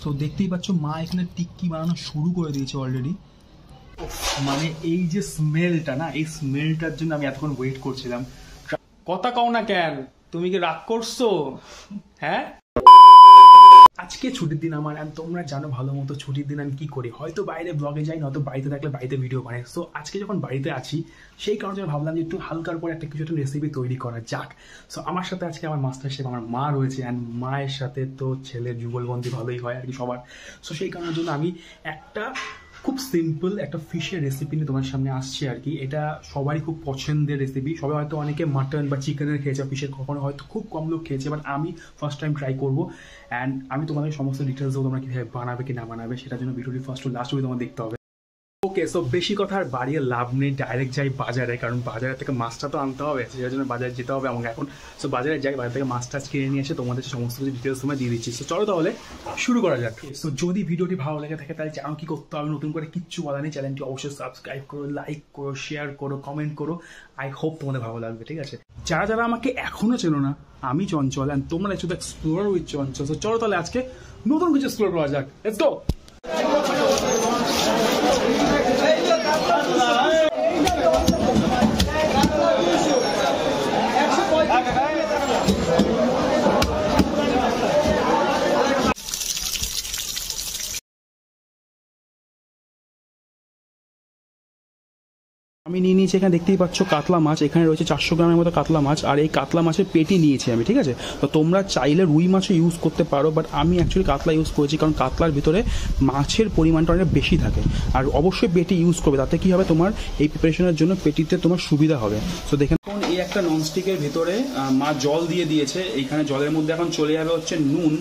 তো দেখতেই পাচ্ছ মা এখানে টিক্কি বানানো শুরু করে দিয়েছে অলরেডি। মানে এই যে স্মেলটা না, এই স্মেলটার জন্য আমি এতক্ষণ ওয়েট করছিলাম। কথা কও না কেন, তুমি কি রাগ করছো? হ্যাঁ, আজকে ছুটির দিন আমার, আর তোমরা জানো ভালো মতো ছুটির দিন আমি কি করি, হয়তো বাইরে ব্লগে যাই, নয়তো বাড়িতে থাকলে বাড়িতে ভিডিও বানাই। সো আজকে যখন বাড়িতে আছি সেই কারণে আমি ভাবলাম যে একটু হালকার পরে একটা কিছু একটা রেসিপি তৈরি করা যাক। সো আমার সাথে আজকে আমার মাস্টার শেফ আমার মা রয়েছে, অ্যান্ড মায়ের সাথে তো ছেলের যুগলবন্দি ভালোই হয় আর কি সবার। সো সেই কারণের জন্য আমি একটা খুব সিম্পল একটা ফিশের রেসিপি নিয়ে তোমার সামনে আসছি আর কি। এটা সবারই খুব পছন্দের রেসিপি, সবাই হয়তো অনেকে মাটন বা চিকেনের খেয়েছে, ফিশের কখনো হয়তো খুব কম লোক খেয়েছে, বাট আমি ফার্স্ট টাইম ট্রাই করবো। অ্যান্ড আমি তোমাদের সমস্ত ডিটেলস দেবো তোমরা কীভাবে বানাবে কি না বানাবে, সেটার জন্য ভিডিওটি ফার্স্ট টু লাস্ট অবধি তোমার দেখতে হবে। ওকে, সো বেশি কথা আর বাড়িয়ে লাভ নেই, ডাইরেক্ট যাই বাজারে, কারণ বাজারের থেকে মাছটা তো আনতে হবে, সেটার জন্য বাজারে যেতে হবে আমাকে এখন। সো বাজারে যাই, বাজার থেকে মাছটা কিনে নিয়ে এসে তোমাদের সমস্ত কিছু ডিটেলস তোমায় দিয়ে দিচ্ছি। সো চলো তাহলে শুরু করা যাক। সো যদি ভিডিওটি ভালো লেগে থাকে তাহলে জানো কি করতে হবে, নতুন করে কিচ্ছু বলা নেই, চ্যানেলটি অবশ্যই সাবস্ক্রাইব করো, লাইক করো, শেয়ার করো, কমেন্ট করো। আই হোপ তোমাদের ভালো লাগবে, ঠিক আছে? যারা যারা আমাকে এখনো চেনো না, আমি চঞ্চল অ্যান্ড তোমরা শুধু এক্সপ্লোর উইথ চঞ্চল। সো চলো তাহলে আজকে নতুন কিছু এক্সপ্লোর করা যাক, লেটস গো। আমি নিয়ে নিয়েছি, এখানে দেখতেই পাচ্ছ কাতলা মাছ, এখানে রয়েছে 400 গ্রামের মতো কাতলা মাছ, আর এই কাতলা মাছের পেটি নিয়েছি আমি, ঠিক আছে? তো তোমরা চাইলে রুই মাছও ইউজ করতে পারো, বাট আমি অ্যাকচুয়ালি কাতলা ইউজ করেছি, কারণ কাতলার ভিতরে মাছের পরিমাণটা অনেক বেশি থাকে। আর অবশ্যই পেটি ইউজ করবে, তাতে কি হবে তোমার এই প্রিপারেশনের জন্য পেটিতে তোমার সুবিধা হবে। তো দেখেন এই একটা ননস্টিকের ভিতরে মা জল দিয়ে দিয়েছে, এইখানে জলের মধ্যে এখন চলে যাবে হচ্ছে নুন,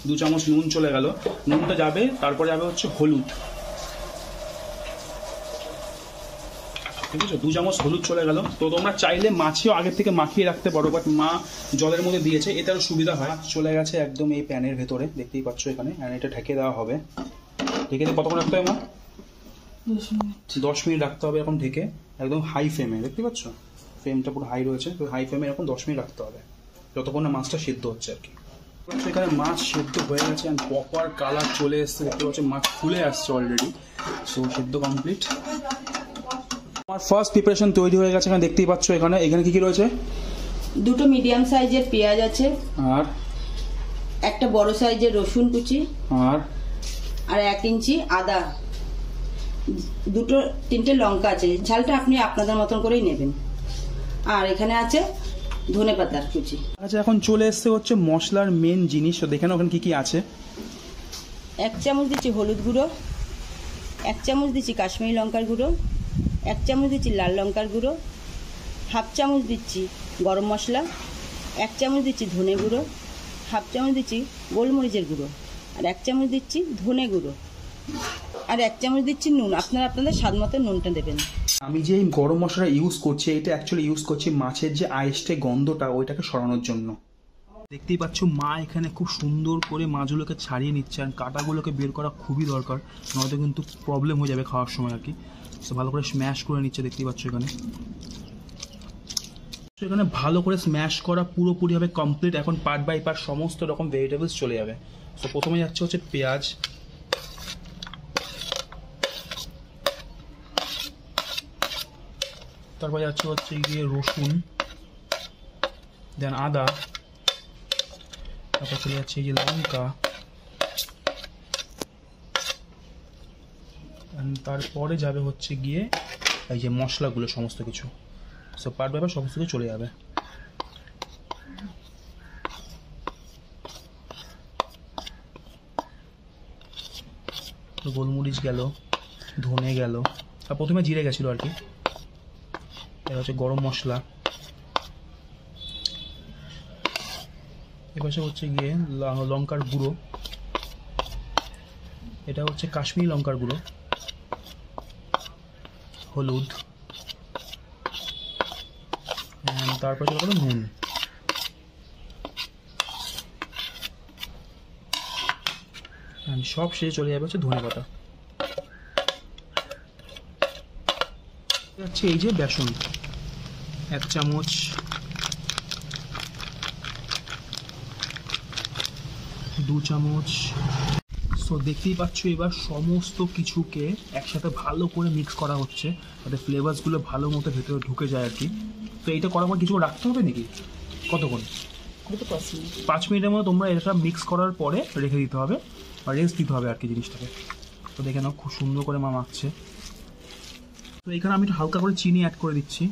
2 চামচ নুন চলে গেল, নুনটা যাবে, তারপরে যাবে হচ্ছে হলুদ, ঠিক আছে? 2 চামচ হলুদ চলে গেল। তো তোমরা চাইলে মাছেও আগের থেকে মাখিয়ে রাখতে পারো, বাট মা জলের মধ্যে দিয়েছে, এতে আরও সুবিধা হয়। চলে গেছে একদম এই প্যানের ভেতরে, দেখতেই পাচ্ছ এখানে, আর এটা ঢেকে দেওয়া হবে। ঢেকে দিয়ে কতক্ষণ রাখতে হবে মা? 10 মিনিট রাখতে হবে এখন ঢেকে, একদম হাই ফ্লেমে, দেখতে পাচ্ছ ফ্লেমটা পুরো হাই রয়েছে, তো হাই ফ্লেমে এখন 10 মিনিট রাখতে হবে, যতক্ষণ না মাছটা সেদ্ধ হচ্ছে আর কি। এখানে মাছ সেদ্ধ হয়ে গেছে, অ্যান্ড প্রপার কালার চলে এসছে, দেখতে পাচ্ছ মাছ ফুলে আসছে অলরেডি। সো সেদ্ধ কমপ্লিট। আমার ফার্স্ট প্রিপারেশন তৈরি হয়ে গেছে, এখানে দেখতেই পাচ্ছ এখানে কি কি রয়েছে? 2টো মিডিয়াম সাইজের পেঁয়াজ আছে, আর একটা বড় সাইজের রসুন কুচি, আর 1 ইঞ্চি আদা, 3টে লঙ্কা আছে, ঝালটা আপনি আপনাদের মতন করেই নেবেন, আর এখানে আছে ধনেপাতার কুচি। আচ্ছা, এখন চলে এসছে হচ্ছে মশলার মেন জিনিস, তো দেখেন ওখানে কি কি আছে। 1 চামচ দিচ্ছি হলুদ গুঁড়ো, 1 চামচ দিচ্ছি কাশ্মীরি লঙ্কার গুঁড়ো, 1 চামচ দিচ্ছি লাল লঙ্কার গুঁড়ো, 1/2 চামচ দিচ্ছি গরম মশলা, 1 চামচ দিচ্ছি ধনে গুঁড়ো, 1/2 চামচ দিচ্ছি গোলমরিচের গুঁড়ো, আর 1 চামচ দিচ্ছি ধনে গুঁড়ো, আর 1 চামচ দিচ্ছি নুন। আপনারা আপনাদের স্বাদ মতো নুনটা দেবেন। আমি যে এই গরম মশলা ইউজ করছি, এটা অ্যাকচুয়ালি ইউজ করছি মাছের যে আইসটে গন্ধটা ওইটাকে সরানোর জন্য। দেখতেই পাচ্ছ মা এখানে খুব সুন্দর করে মাছগুলোকে ছাড়িয়ে নিচ্ছে, আর কাঁটাগুলোকে বের করা খুবই দরকার, নয়তো কিন্তু প্রবলেম হয়ে যাবে খাওয়ার সময় আর কি। সো ভালো করে স্ম্যাশ করে নিচ্ছে, দেখতেই পাচ্ছ এখানে। এখানে ভালো করে স্ম্যাশ করা পুরোপুরিভাবে কমপ্লিট। এখন পার্ট বাই পার্ট সমস্ত রকম ভেজিটেবলস চলে যাবে। সো প্রথমে যাচ্ছে হচ্ছে পেঁয়াজ, তারপর যাচ্ছে হচ্ছে গিয়ে রসুন, দেন আদা, তারপর চলে যাচ্ছে এই যে লঙ্কা, তারপরে যাবে হচ্ছে গিয়ে এই যে মশলাগুলো সমস্ত কিছু। সো পার্ট বাই পার্ট সমস্ত কিছু চলে যাবে। তো গোলমরিচ গেল, ধনে গেল, আর প্রথমে জিরে গেছিলো আর কি। এটা হচ্ছে গরম মশলা, এপাশে হচ্ছে গিয়ে লঙ্কার গুঁড়ো, এটা হচ্ছে কাশ্মীরি লঙ্কার গুঁড়ো, হলুদ, তারপরে চলে গেল নুন। সব শেষে চলে যাবে হচ্ছে ধনে পাতা। যাচ্ছে এই যে বেসন, 1 চামচ, 2 চামচ। সো দেখতেই পাচ্ছ এবার সমস্ত কিছুকে একসাথে ভালো করে মিক্স করা হচ্ছে, যাতে ফ্লেভারসগুলো ভালো মতো ভেতরে ঢুকে যায় আর কি। তো এইটা করার পর কিছু রাখতে হবে নাকি? কতক্ষণ? 5 মিনিটের মতো তোমরা এটা মিক্স করার পরে রেখে দিতে হবে, আর রেস্ট দিতে হবে আর কি জিনিসটাকে। তো দেখে নাও খুব সুন্দর করে মা মাখছে। তো এখানে আমি একটু হালকা করে চিনি অ্যাড করে দিচ্ছি।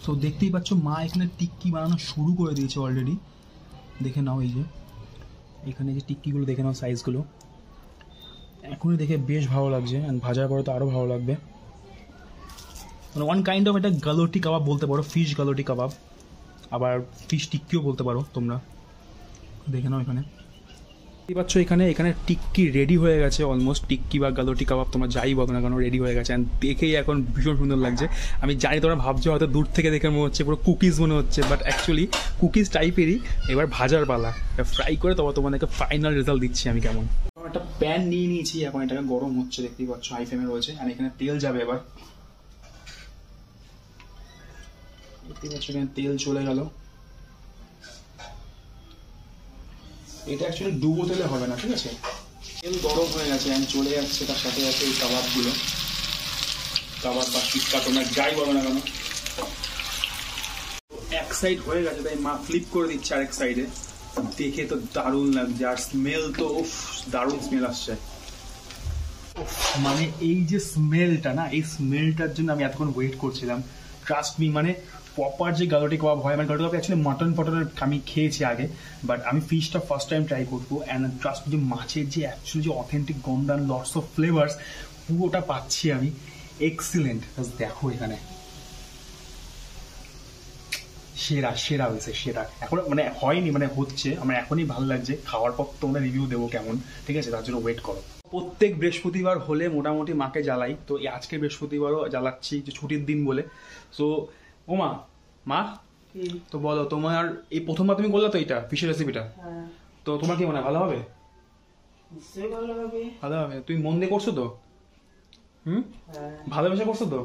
তো দেখতেই পাচ্ছ মা এখানে টিক্কি বানানো শুরু করে দিয়েছে অলরেডি। দেখে নাও এই যে এখানে যে টিক্কিগুলো দেখে নাও সাইজগুলো, এখনই দেখে বেশ ভালো লাগছে, অ্যান্ড ভাজার পরে তো আরও ভালো লাগবে। মানে ওয়ান কাইন্ড অফ এটা গালোটি কাবাব বলতে পারো, ফিশ গালোটি কাবাব, আবার ফিশ টিক্কিও বলতে পারো তোমরা। দেখে নাও এখানে দেখতে পাচ্ছ এখানে টিক্কি রেডি হয়ে গেছে অলমোস্ট। টিক্কি বা গালোটি কাবাব তোমরা যাই বলো না কেন রেডি হয়ে গেছে, অ্যান্ড দেখেই এখন ভীষণ সুন্দর লাগছে। আমি জানি তোমরা ভাবছো হয়তো দূর থেকে দেখে মনে হচ্ছে পুরো কুকিজ মনে হচ্ছে, বাট অ্যাকচুয়ালি কুকিজ টাইপেরই। এবার ভাজার পালা, ফ্রাই করে তোমাদেরকে ফাইনাল রেজাল্ট দিচ্ছি আমি কেমন। একটা প্যান নিয়ে নিয়েছি, এখন এটাকে গরম হচ্ছে, দেখতেই পাচ্ছ হাই ফ্লেমে রয়েছে, আর এখানে তেল যাবে এবার। দেখতেই পাচ্ছ এখানে তেল চলে গেল। এটা অ্যাকচুয়ালি ডুবো তেলে হবে না, ঠিক আছে? তেল গরম হয়ে গেছে, আমি চলে যাচ্ছে তার সাথে সাথে এই কাবাবগুলো, কাবাব বা টিক্কা তোমরা যাই বলো না কেন। এক সাইড হয়ে গেছে, তাই মা ফ্লিপ করে দিচ্ছে আরেক সাইডে। দেখে তো দারুণ লাগছে, আর স্মেল তো উফ, দারুণ স্মেল আসছে। মানে এই যে স্মেলটা না, এই স্মেলটার জন্য আমি এতক্ষণ ওয়েট করছিলাম। ট্রাস্ট মি, মানে প্রপার যে গালোটি কাবাব হয়, মানে গালোটি কাবাব অ্যাকচুয়ালি মটনের আমি খেয়েছি আগে, বাট আমি ফিশটা ফার্স্ট টাইম ট্রাই করবো। অ্যান্ড ট্রাস্ট মি, যে মাছের যে অ্যাকচুয়ালি যে অথেন্টিক গন্ধ অ্যান্ড লটস অফ ফ্লেভার্স পুরোটা পাচ্ছি আমি। এক্সিলেন্ট, দেখো এখানে সেরা সেরা হয়েছে, সেরা। এখন মানে হয়নি, মানে হচ্ছে, আমার এখনই ভালো লাগছে। খাওয়ার পর তোমরা রিভিউ দেবো কেমন, ঠিক আছে? তার জন্য ওয়েট করো। প্রত্যেক বৃহস্পতিবার হলে মোটামুটি মাকে জ্বালাই, তো এই আজকে বৃহস্পতিবারও জ্বালাচ্ছি, যে ছুটির দিন বলে। সো ও মা তো বলো, তোমার এই প্রথমবার তুমি বললা তো এইটা ফিশের রেসিপিটা, তো তোমার কি মনে হয় ভালো হবে? ভালো হবে। তুমি মন দিয়ে করছো তো? ভালোবেসে করছো তো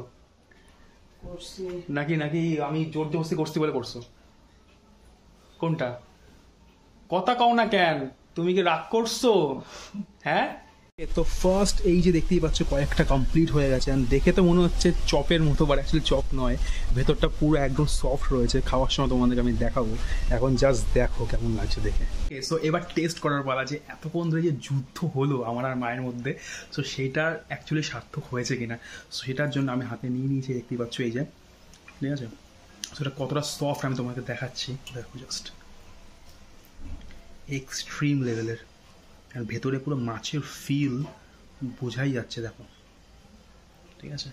নাকি নাকি আমি জোর জবরদস্তি করছি বলে করছো? কোনটা? কথা কও না কেন? তুমি কি রাগ করছো? হ্যাঁ। তো ফার্স্ট এই যে দেখতেই পাচ্ছ কয়েকটা কমপ্লিট হয়ে গেছে, আর দেখে তো মনে হচ্ছে চপের মতো, বাট অ্যাকচুয়ালি চপ নয়, ভেতরটা পুরো একদম সফট রয়েছে। খাওয়ার সময় তোমাদেরকে আমি দেখাবো, এখন জাস্ট দেখো কেমন লাগছে দেখে। সো এবার টেস্ট করার পালা, যে এতক্ষণ ধরে যে যুদ্ধ হলো আমার আর মায়ের মধ্যে, সো সেটার অ্যাকচুয়ালি সার্থক হয়েছে কিনা। সো সেটার জন্য আমি হাতে নিয়ে নিয়েছি, দেখতেই পাচ্ছ এই যে, ঠিক আছে? সো এটা কতটা সফট আমি তোমাকে দেখাচ্ছি, দেখো জাস্ট এক্সট্রিম লেভেলের, আর ভেতরে পুরো মাছের ফিল বোঝাই যাচ্ছে, দেখো, ঠিক আছে?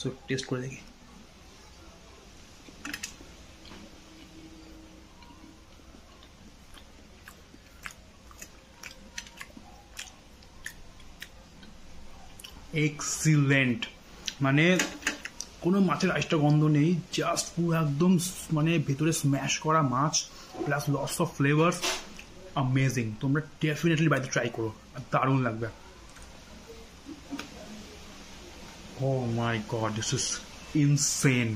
সো টেস্ট করে দেখি। এক্সিলেন্ট, মানে কোনো মাছের আইসটা গন্ধ নেই, জাস্ট পুরো একদম মানে ভেতরে স্ম্যাশ করা মাছ plus lots of flavours. Amazing, তোমরা ডেফিনেটলি বাড়িতে ট্রাই করো, দারুণ লাগবে। Oh my god, this is insane.